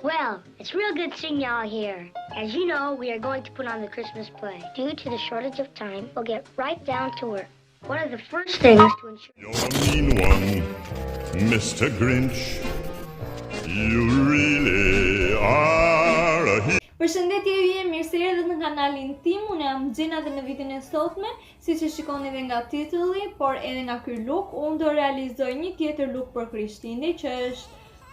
Well, it's real good seeing y'all here. As you know, we are going to put on the Christmas play. Due to the shortage of time, we'll get right down to work. One of the first things to ensure... You're a mean one, Mr. Grinch. You really are a hero. Përshëndetje ju, mirë se erdhët në kanalin tim. Unë jam Xhena dhe në videon e sotme, siç e shikoni edhe nga titulli, por edhe nga ky look, unë do realizoj një tjetër look për Krishtlindje, që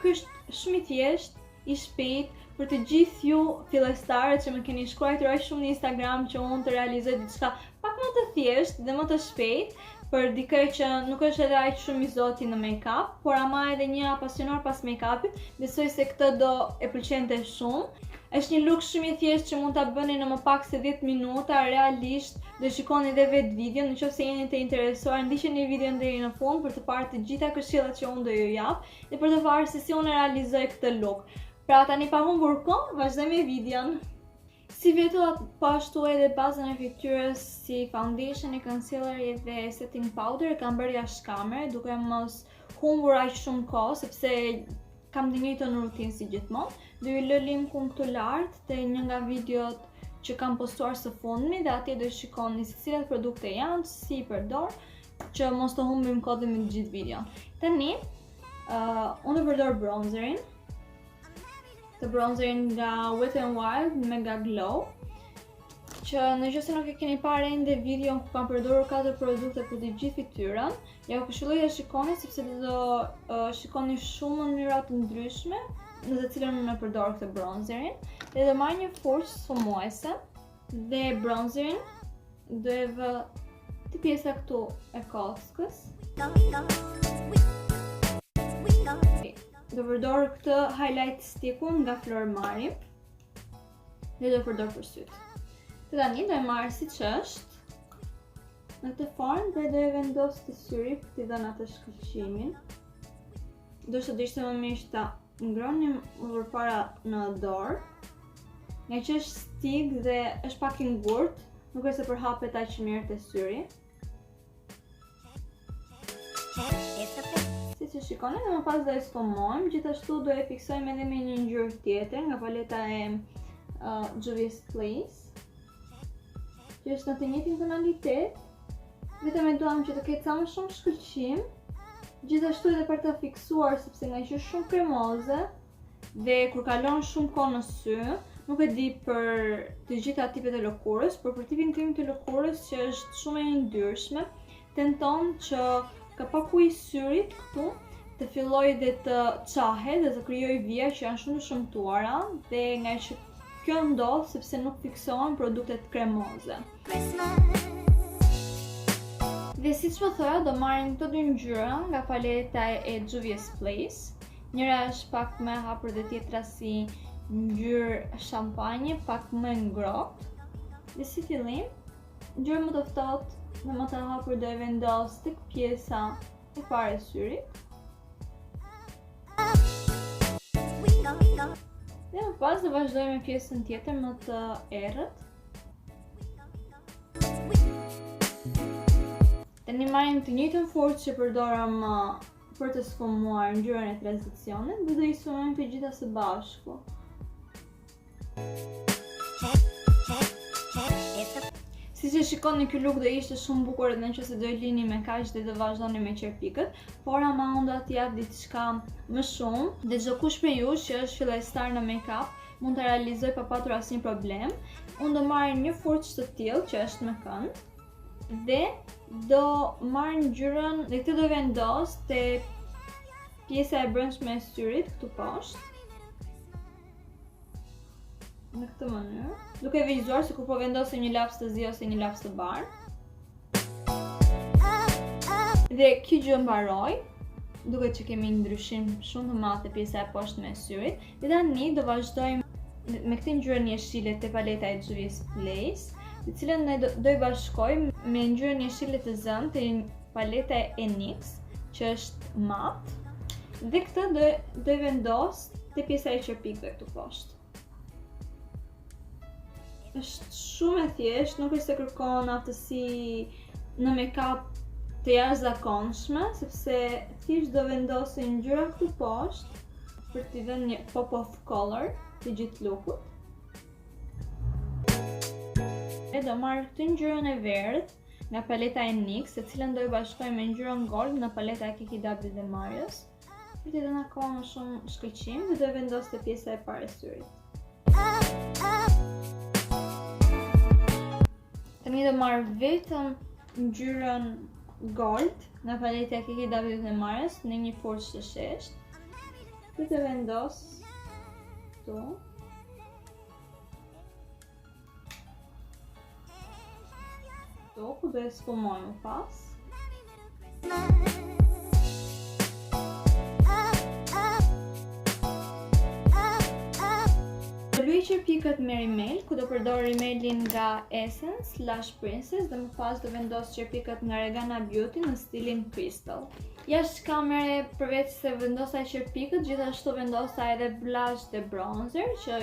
ky është shumë i thjeshtë, i shpejt për të gjithë ju fillestarët që më keni shkruar aq shumë në Instagram që unë të realizoj diçka pak më të thjeshtë dhe më të shpejtë për dikë që nuk është edhe aq shumë i zoti në make-up, por ama edhe një apasionuar pas make-upit, besoj se këtë do e pëlqente shumë. Është një look shumë i thjeshtë që mund ta bëni në më pak se 10 minuta, realisht do shikoni edhe vetë videon, nëse jeni të interesuar, ndiqeni videon deri në fund për të parë të gjitha këshillat që unë do ju jap dhe për të parë se si unë realizoj këtë look. Pra tani pa humbur kohë, vazhdojmë me videon. Si vetullat, po ashtu edhe bazën e fytyrës si foundation, concealer dhe setting powder kam bërë jashtëkamere, duke mos humbur aq shumë kohë sepse kam të njëjtën rutinë si gjithmonë. Do ju lë linkun këtu lart te një nga videot që kam postuar së fundmi dhe atje do shikoni se cilat produkte janë, si i përdor, që mos të humbim kohë me gjithë videon. Tani, unë përdor bronzerin. Të bronzerin nga Wet n Wild Mega Glow, që nëse nuk e keni parë ende videon ku kam përdorur 4 produkte për të gjithë fytyrën, ja u këshilloj ta shikoni sepse do shikoni shumë mënyra të ndryshme në të cilën unë përdor këtë bronzerin. Dhe do marr një furçë sfumuese dhe bronzerin do e vë të pjesa këtu e kockës. Do përdor këtë highlight stickun nga Flor Mari dhe do përdor për sytë. Të tani do e marrë siç është në këtë formë dhe do e vendos të syri për t'i dhënë atë shkëlqimin. Do të ishte më mirë ta ngronim më përpara në dorë, nga që është stick dhe është pak i ngurtë, nuk është se përhapet aq mirë te syri. Siç e shikoni, dhe më pas do e sfumojmë, gjithashtu do e fiksojmë edhe me një ngjyrë tjetër nga paleta e Place, që është në të njëjtin tonalitet, vetëm e duam që të ketë sa më shumë shkëlqim, gjithashtu edhe për të fiksuar sepse nga që është shumë kremoze dhe kur kalon shumë kohë në sy, nuk e di për të gjitha tipet e lëkurës, por për tipin tim të lëkurës që është shumë e ndryshme, tenton që ka pak ujë syrit këtu të filloj dhe të qahet dhe të krijoj vija që janë shumë të shëmtuara dhe nga që kjo ndodh sepse nuk fiksohen produktet kremoze. Dhe siç më thoya, do marrim këto dy ngjyra nga paleta e Place. Njëra është pak më e hapur dhe tjetra si ngjyrë shampanje, pak më ngrohtë. Dhe si fillim, ngjyra më të ftohtë dhe më të hapur do e vendos tek pjesa e parë e syrit. Dhe më pas do vazhdoj me pjesën tjetër më të errët. Tani marrim të njëjtën furçë që përdorëm për të sfumuar ngjyrën e tranzicionit dhe do i sfumojmë të gjitha së bashku. Siç e shikoni, ky look do ishte shumë bukur edhe nëse do i lini me kaq dhe do vazhdoni me qerpikët, por ama unë do t'i jap diçka më shumë dhe çdo kush prej jush që është fillestar në make-up mund ta realizoj pa patur asnjë problem. Unë do marr një furçë të tillë që është me kënd dhe do marr ngjyrën dhe këtë do vendos te pjesa e brendshme e syrit këtu poshtë. Në këtë mënyrë, duke vizhuar se kur po vendosë një laps të zi ose një laps të bardhë. Dhe kjo gjë mbaroi, duke që kemi ndryshim shumë të madh te pjesa e poshtme e syrit. Dhe tani do vazhdojmë me këtë ngjyrë jeshile te paleta e Place, të cilën ne do i bashkojmë me ngjyrën jeshile të zënë te paleta e NYX, që është mat. Dhe këtë do i vendos te pjesa e qerpikëve këtu poshtë. Është shumë e thjeshtë, nuk është se kërkon aftësi në make-up të jashtëzakonshme, sepse thjesht do vendosë ngjyra këtu poshtë për t'i dhënë një pop of color të gjithë lookut. E do marrë këtë ngjyrën e verdh nga paleta e NYX, e cilën do e bashkoj me ngjyrën gold nga paleta e KKW dhe Marios, për t'i dhënë akoma më shumë shkëlqim dhe do e vendos te pjesa e parë e syrit. Tani do marr vetëm ngjyrën gold nga paleta e KKW dhe Marios në një forcë të sheshtë. Dhe të vendos këtu. Këtu ku do e sfumoj më pas. Do luaj qerpikët me rimel, ku do përdor rimelin nga Essence Lush Princess dhe më pas do vendos qerpikët nga Regana Beauty në stilin Crystal. Jashtë kamere, përveç se vendosa qerpikët, gjithashtu vendosa edhe blush dhe bronzer, që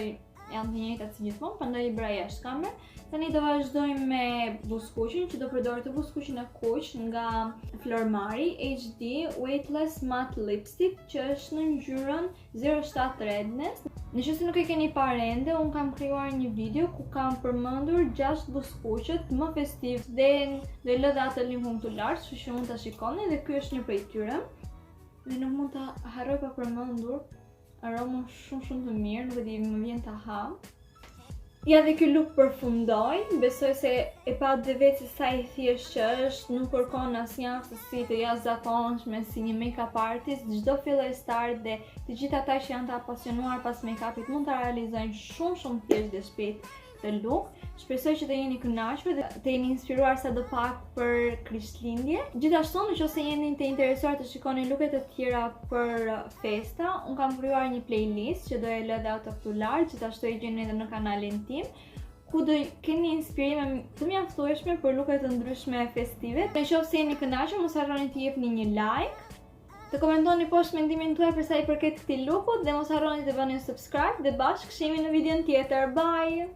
janë të njëjtat si gjithmonë, prandaj i bëra jashtë kamere. Tani do vazhdojmë me buskuqin, që do përdor të buskuqin e kuq nga Flormari HD Weightless Matte Lipstick, që është në ngjyrën 07 Redness. Nëse nuk e keni parë ende, unë kam krijuar një video ku kam përmendur 6 buskuqet më festiv dhe do i lë atë linkun këtu lart, kështu që mund ta shikoni dhe ky është një prej tyre. Dhe nuk mund ta harroj pa përmendur aromën shumë të mirë, nuk e di, më vjen ta ha. Ja, dhe ky look përfundoi, besoj se e pa dhe vetë se sa i thjesht që është, nuk kërkon asnjë aftësi të jashtëzakonshme si një make-up artist. Çdo fillestar dhe të gjithë ata që janë të apasionuar pas make-upit mund ta realizojnë shumë thjesht dhe shpejt këtë look. Shpresoj që të jeni kënaqur dhe të jeni inspiruar sadopak për Krishtlindje. Gjithashtu, nëse jeni të interesuar të shikoni looket e tjera për festa, unë kam krijuar një playlist që do e lë ato këtu lart, gjithashtu e gjeni edhe në kanalin tim, ku do keni inspirime të mjaftueshme për looke të ndryshme festive. Nëse jeni kënaqur, mos harroni të jepni një like, të komentoni poshtë mendimin tuaj për sa i përket këtij looku dhe mos harroni të bëni subscribe dhe bashkë shihemi në videon tjetër. Bye!